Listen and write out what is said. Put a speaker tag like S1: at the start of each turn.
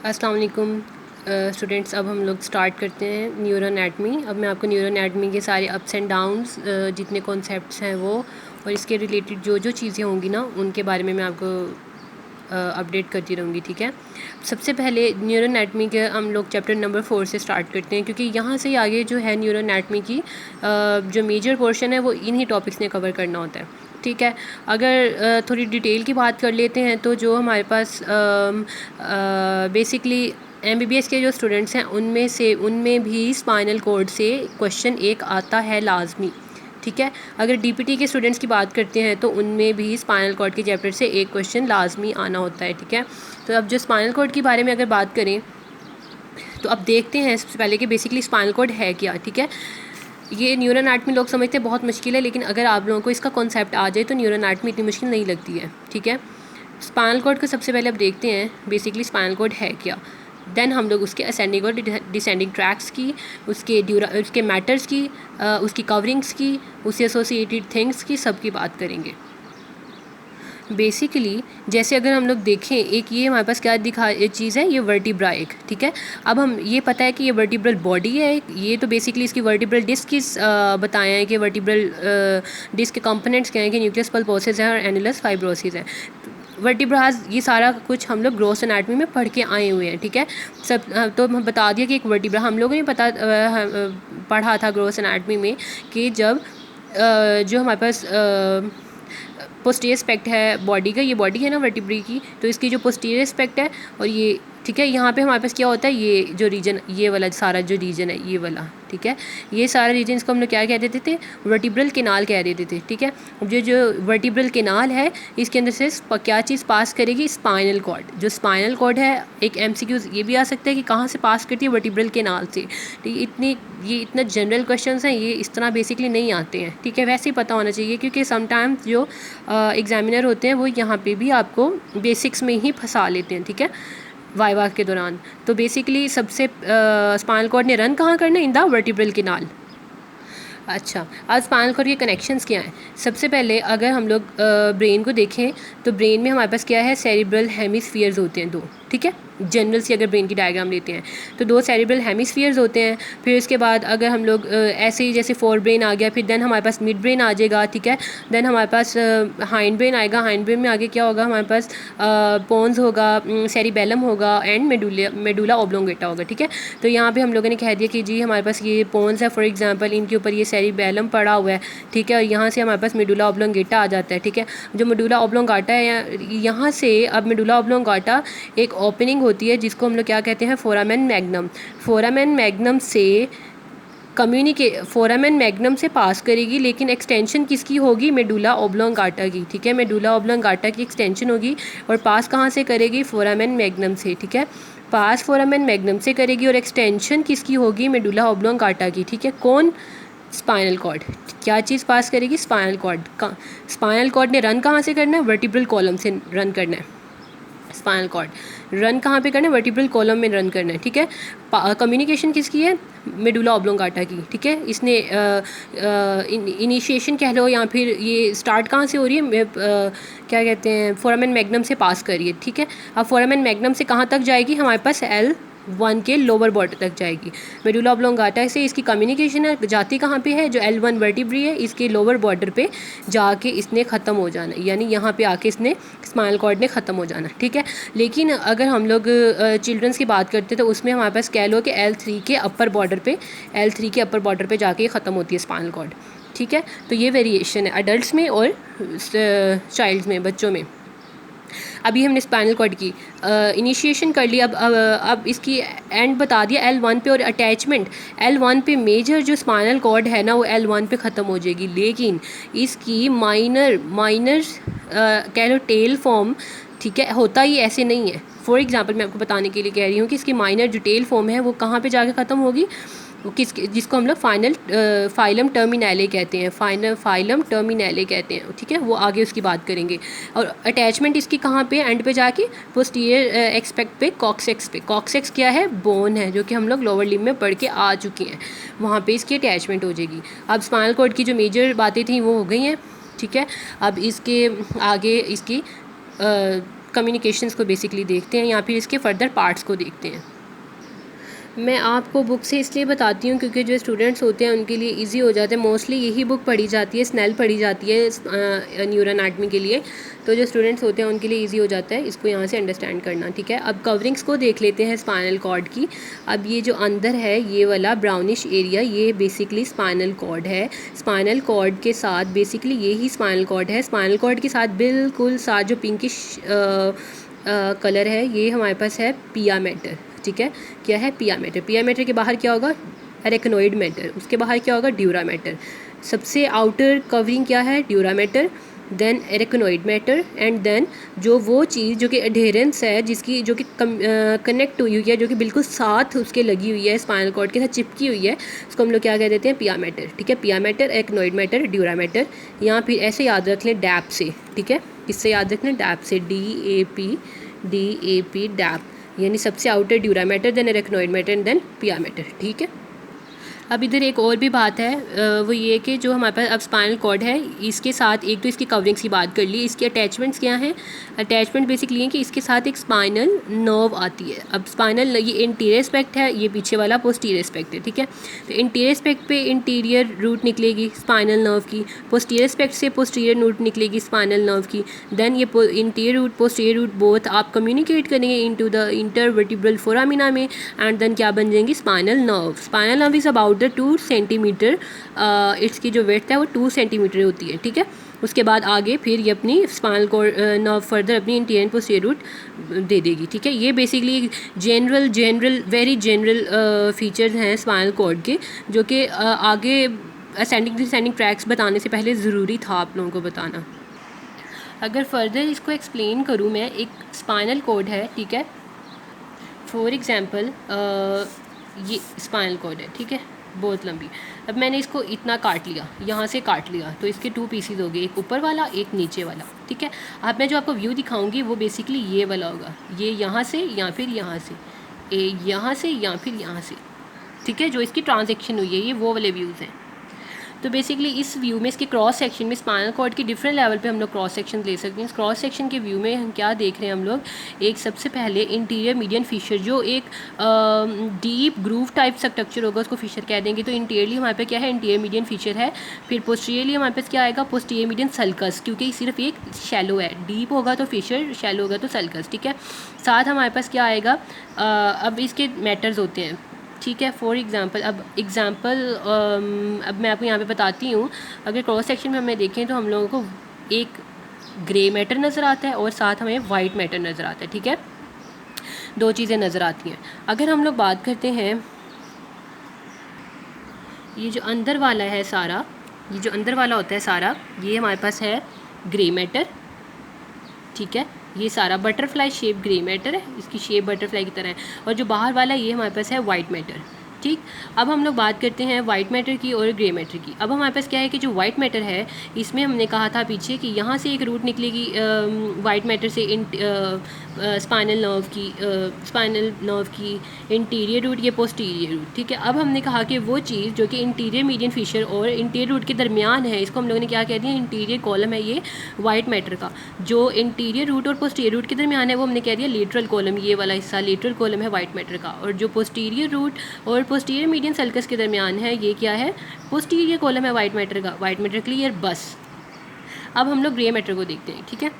S1: अस्सलाम वालेकुम स्टूडेंट्स। अब हम लोग स्टार्ट करते हैं न्यूरो एनाटमी। अब मैं आपको न्यूरो एनाटमी के सारे अप्स एंड डाउन्स जितने कॉन्सेप्ट्स हैं वो और इसके रिलेटेड जो जो चीज़ें होंगी ना उनके बारे में मैं आपको अपडेट करती रहूँगी। ठीक है, सबसे पहले न्यूरो एनाटमी के हम लोग चैप्टर नंबर 4 से स्टार्ट करते हैं, क्योंकि यहाँ से आगे जो है न्यूरो एनाटमी की जो मेजर पोर्शन है वो इन्हीं टॉपिक्स ने कवर करना होता है। ठीक है, अगर थोड़ी डिटेल की बात कर लेते हैं तो जो हमारे पास बेसिकली MBBS के जो स्टूडेंट्स हैं उनमें भी स्पाइनल कॉर्ड से क्वेश्चन एक आता है लाजमी। ठीक है, अगर DPT के स्टूडेंट्स की बात करते हैं तो उनमें भी स्पाइनल कॉर्ड के चैप्टर से एक क्वेश्चन लाजमी आना होता है। ठीक है, तो अब जो स्पाइनल कॉर्ड के बारे में अगर बात करें तो अब देखते हैं सबसे पहले कि बेसिकली स्पाइनल कॉर्ड है क्या। ठीक है, ये न्यूरो एनाटमी लोग समझते हैं बहुत मुश्किल है, लेकिन अगर आप लोगों को इसका कॉन्सेप्ट आ जाए तो न्यूरो एनाटमी इतनी मुश्किल नहीं लगती है। ठीक है, स्पाइनल कॉर्ड को सबसे पहले अब देखते हैं बेसिकली स्पाइनल कॉर्ड है क्या। देन हम लोग उसके असेंडिंग और डिसेंडिंग ट्रैक्स की, उसके मैटर्स की, उसकी कवरिंग्स की, उससे एसोसिएटेड थिंग्स की, सब की बात करेंगे। बेसिकली जैसे अगर हम लोग देखें, एक ये हमारे पास क्या दिखा चीज़ है, ये वर्टिब्रा एक। ठीक है, अब हम ये पता है कि ये वर्टिब्रल बॉडी है, ये तो बेसिकली इसकी वर्टिब्रल डिस्क की बताया है कि वर्टिब्रल डिस्क के कंपोनेंट्स क्या हैं कि न्यूक्लियस पल्पोसिस है और एनुलस फाइब्रोसिस है। वर्टिब्रास ये सारा कुछ हम लोग ग्रॉस एनाटमी में पढ़ के आए हुए हैं। ठीक है, सब तो हम बता दिया कि एक वर्टिब्रा हम लोगों ने पढ़ा था ग्रॉस एनाटमी में कि जब जो हमारे पास पोस्टीरियर एस्पेक्ट है बॉडी का, ये बॉडी है ना वर्टिब्री की, तो इसकी जो पोस्टीरियर एस्पेक्ट है और ये, ठीक है, यहाँ पे हमारे पास क्या होता है, ये जो रीजन, ये वाला सारा जो रीजन है ये वाला, ठीक है, ये सारा रीजन इसको हम लोग क्या कह देते थे, वर्टिब्रल केनाल कह देते थे। ठीक है, जो वर्टिब्रल केनाल है इसके अंदर से क्या चीज़ पास करेगी, स्पाइनल कॉर्ड। जो स्पाइनल कॉर्ड है, एक MCQ ये भी आ सकता है कि कहाँ से पास करती है, वर्टिब्रल केनाल से। ठीक, ये इतना जनरल क्वेश्चंस हैं, ये इस तरह बेसिकली नहीं आते हैं। ठीक है, वैसे ही पता होना चाहिए, क्योंकि समटाइम्स जो एग्जामिनर होते हैं वो यहाँ पे भी आपको बेसिक्स में ही फंसा लेते हैं। ठीक है, वाइवा के दौरान। तो बेसिकली सबसे स्पाइनल कॉर्ड ने रन कहाँ करना है, इन द वर्टिब्रल केनाल। अच्छा, आज स्पाइनल कॉर्ड के कनेक्शंस क्या हैं। सबसे पहले अगर हम लोग ब्रेन को देखें तो ब्रेन में हमारे पास क्या है, सेरिब्रल हेमिस्फीयर्स होते हैं 2। ठीक है, जनरल से अगर ब्रेन की डायग्राम लेते हैं तो 2 सेरिब्रल हेमिस्फीयर्स होते हैं। फिर उसके बाद अगर हम लोग ऐसे ही जैसे फोर ब्रेन आ गया, फिर देन हमारे पास मिड ब्रेन आ जाएगा। ठीक है, देन हमारे पास हाइंड ब्रेन आएगा। हाइंड ब्रेन में आगे क्या होगा, हमारे पास पोन्स होगा, सेरिबेलम होगा एंड मेडुला ओब्लोंगेटा होगा। ठीक है, तो यहाँ पे हम लोगों ने कह दिया कि जी हमारे पास ये पोन्स है, फॉर एग्जांपल इनके ऊपर ये सेरिबेलम पड़ा हुआ है। ठीक है, और यहाँ से हमारे पास मेडुला ओब्लोंगेटा आ जाता है। ठीक है, जो मेडुला ओब्लोंगाटा है, यहाँ से अब मेडुला ओब्लोंगाटा एक ओपनिंग होती है जिसको हम लोग क्या कहते हैं, फोरामेन मैग्नम। फोरामेन मैग्नम से फोरामेन मैग्नम से पास करेगी, लेकिन एक्सटेंशन किसकी होगी, मेडुला ओब्लोंगाटा की। ठीक है, मेडुला ओब्लोंगाटा की एक्सटेंशन होगी और पास कहाँ से करेगी, फोरामेन मैग्नम से। ठीक है, पास फोरामेन मैग्नम से करेगी और एक्सटेंशन किसकी होगी, मेडुला ओब्लोंगाटा की। ठीक है, कौन, स्पाइनल कॉर्ड। क्या चीज़ पास करेगी, स्पाइनल कॉर्ड का। स्पाइनल कॉर्ड ने रन कहाँ से करना है, वर्टिब्रल कॉलम से रन करना है। स्पाइनल कॉर्ड रन कहाँ पे करना है, वर्टिब्रल कॉलम में रन करना है। ठीक है, कम्युनिकेशन किसकी है, मेडुला ओब्लोंगाटा की। ठीक है, इसने इनिशिएशन कह लो या फिर ये स्टार्ट कहाँ से हो रही है, क्या कहते हैं, फोरामेन मैग्नम से पास करिए। ठीक है, अब फोरामेन मैग्नम से कहाँ तक जाएगी, हमारे पास L1 के लोअर बॉर्डर तक जाएगी। मेडुला ओब्लोंगाटा से इसकी कम्युनिकेशन है, जाती कहाँ पे है, जो L1 वर्टिब्री है इसके लोअर बॉर्डर पे जाके इसने ख़त्म हो जाना, यानी यहाँ पे आके इसने स्पाइनल कॉर्ड ने ख़त्म हो जाना। ठीक है, लेकिन अगर हम लोग चिल्ड्रंस की बात करते हैं तो उसमें हमारे पास कह लो कि L3 के अपर बॉर्डर पे जाके ख़त्म होती है स्पाइनल कॉर्ड। ठीक है, तो ये वेरिएशन है अडल्ट में और चाइल्ड्स में, बच्चों में। अभी हमने स्पाइनल कॉर्ड की इनिशिएशन कर लिया। अब इसकी एंड बता दिया L1 पे, और अटैचमेंट L1 पे मेजर जो स्पाइनल कॉर्ड है ना वो L1 पे ख़त्म हो जाएगी, लेकिन इसकी माइनर कह लो टेल फॉर्म, ठीक है, होता ही ऐसे नहीं है। फॉर एग्जांपल मैं आपको बताने के लिए कह रही हूँ कि इसकी माइनर जो टेल फॉर्म है वो कहाँ पे जाके ख़त्म होगी, जिसको हम लोग फाइलम टर्मिनले कहते हैं, फाइलम टर्मिनले कहते हैं। ठीक है, वो आगे उसकी बात करेंगे। और अटैचमेंट इसकी कहाँ पे, एंड पे जाके पोस्टीरियर एक्सपेक्ट पे, कॉक्सेक्स पे। कॉक्सेक्स क्या है, बोन है, जो कि हम लोग लोअर लिम्ब में पढ़ के आ चुके हैं, वहाँ पे इसकी अटैचमेंट हो जाएगी। अब स्पाइनल कॉर्ड की जो मेजर बातें थी वो हो गई हैं। ठीक है, अब इसके आगे इसकी कम्युनिकेशंस को बेसिकली देखते हैं या फिर इसके फर्दर पार्ट्स को देखते हैं। मैं आपको बुक से इसलिए बताती हूँ क्योंकि जो स्टूडेंट्स होते हैं उनके लिए इजी हो जाता है। मोस्टली यही बुक पढ़ी जाती है, स्नेल पढ़ी जाती है न्यूरो एनाटमी के लिए, तो जो स्टूडेंट्स होते हैं उनके लिए इजी हो जाता है इसको यहाँ से अंडरस्टैंड करना, ठीक है। अब कवरिंग्स को देख लेते हैं स्पाइनल कॉर्ड की। अब ये जो अंदर है ये वाला ब्राउनिश एरिया, ये बेसिकली स्पाइनल कॉर्ड है। स्पाइनल कॉर्ड के साथ बेसिकली यही स्पाइनल कॉर्ड है। स्पाइनल कॉर्ड के साथ बिल्कुल साथ जो पिंकिश कलर है ये हमारे पास है पिया मैटर, ठीक है। क्या है? पिया मैटर। पिया मैटर के बाहर क्या होगा? Arachnoid mater. उसके बाहर क्या होगा? Dura mater. सबसे आउटर कवरिंग क्या है? Dura mater, then arachnoid mater, and then जो वो चीज़ जो कि एडेरेंस है, जिसकी जो कि कनेक्ट हुई है, जो कि बिल्कुल साथ उसके लगी हुई है, स्पाइनल कॉर्ड के साथ चिपकी हुई है, उसको हम लोग क्या कह देते हैं? पिया मैटर, ठीक है। पिया matter, arachnoid matter, dura mater. यहाँ फिर ऐसे याद रख लें डैप से, ठीक है। किससे याद रख लें? डैप से, DAP डैप, यानी सबसे outer dura mater, then arachnoid mater and then pia mater, ठीक है। अब इधर एक और भी बात है, वो ये कि जो हमारे पास अब स्पाइनल कॉर्ड है, इसके साथ एक तो इसकी कवरिंग्स की बात कर ली, इसकी अटैचमेंट्स क्या हैं? अटैचमेंट बेसिकली है कि इसके साथ एक स्पाइनल नर्व आती है। अब स्पाइनल, ये इंटीरियर एस्पेक्ट है, ये पीछे वाला पोस्टीरियर एस्पेक्ट है, ठीक है। तो इंटीरियर एस्पेक्ट पे इंटीरियर रूट निकलेगी स्पाइनल नर्व की, पोस्टीरियर एस्पेक्ट से पोस्टीरियर रूट निकलेगी स्पाइनल नर्व की, देन ये anterior root posterior root both आप कम्युनिकेट करेंगे इनटू द इंटरवर्टिब्रल फोरामिना में, एंड देन क्या बन जाएंगी? Spinal nerve. Spinal nerve is about 2 centimetre, इसकी जो वेथ है वो 2 सेंटीमीटर होती है, ठीक है। उसके बाद आगे फिर ये अपनी स्पाइनल कॉर्ड नर्व फर्दर अपनी इंटीरियर पोस्टीरियर रूट दे देगी, ठीक है। ये बेसिकली वेरी जनरल फीचर्स हैं स्पाइनल कॉर्ड के, जो कि आगे असेंडिंग डिसेंडिंग ट्रैक्स बताने से पहले ज़रूरी था आप लोगों को बताना। अगर फर्दर इसको एक्सप्लेन करूँ मैं, एक स्पाइनल कॉर्ड है, ठीक है। फॉर एग्ज़ाम्पल ये स्पाइनल कॉर्ड है, ठीक है, बहुत लंबी। अब मैंने इसको इतना काट लिया, यहाँ से काट लिया, तो इसके 2 पीसीज हो गए, एक ऊपर वाला एक नीचे वाला, ठीक है। अब मैं जो आपको व्यू दिखाऊंगी वो बेसिकली ये वाला होगा, ये यहाँ से या फिर यहाँ से, यहाँ से या फिर यहाँ से, ठीक है। जो इसकी ट्रांजैक्शन हुई है ये वो वाले व्यूज़ हैं। तो बेसिकली इस व्यू में, इसके क्रॉस सेक्शन में, स्पाइनल कॉर्ड के डिफरेंट लेवल पे हम लोग क्रॉस सेक्शन ले सकते हैं। इस क्रॉस सेक्शन के व्यू में हम क्या देख रहे हैं? हम लोग एक सबसे पहले इंटीरियर मीडियन फिशर, जो एक डीप ग्रूव टाइप स्ट्रक्चर होगा उसको फिशर कह देंगे। तो इंटीरियरली हमारे पे क्या है? इंटीरियर मीडियन फिशर है। फिर पोस्टीरियरली हमारे पास क्या आएगा? पोस्टीरियर मीडियन सल्कस, क्योंकि सिर्फ एक शैलो है, डीप होगा तो फिशर, शैलो होगा तो सल्कस, ठीक है। साथ हमारे पास क्या आएगा? अब इसके मैटर्स होते हैं, ठीक है। फॉर एग्ज़ाम्पल, अब मैं आपको यहाँ पे बताती हूँ। अगर क्रॉस सेक्शन में हमें देखें तो हम लोगों को एक ग्रे मैटर नज़र आता है और साथ हमें वाइट मैटर नज़र आता है, ठीक है। 2 चीज़ें नज़र आती हैं। अगर हम लोग बात करते हैं, ये जो अंदर वाला है सारा, ये जो अंदर वाला होता है सारा, ये हमारे पास है ग्रे मैटर, ठीक है। ये सारा बटरफ्लाई शेप ग्रे मैटर है, इसकी शेप बटरफ्लाई की तरह है। और जो बाहर वाला ये हमारे पास है वाइट मैटर, ठीक। अब हम लोग बात करते हैं वाइट मैटर की और ग्रे मैटर की। अब हमारे पास क्या है कि जो वाइट मैटर है, इसमें हमने कहा था पीछे कि यहाँ से एक रूट निकलेगी वाइट मैटर से स्पाइनल नर्व की इंटीरियर रूट, ये पोस्टीरियर रूट, ठीक है। अब हमने कहा कि वो चीज़ जो कि इंटीरियर मीडियन फिशर और इंटीरियर रूट के दरमियान है, इसको हम लोगों ने क्या कह दिया? इंटीरियर कॉलम है ये वाइट मैटर का। जो इंटीरियर रूट और पोस्टीरियर रूट के दरमियान है वो हमने कह दिया लेटरल कॉलम, ये वाला हिस्सा लेटरल कॉलम है वाइट मैटर का। और जो पोस्टीरियर रूट और पोस्टीरियर मीडियन सल्कस के दरमियान है, ये क्या है? पोस्टीरियर कॉलम है वाइट मैटर का। White matter clear? बस अब हम लोग ग्रे मैटर को देखते हैं, ठीक है।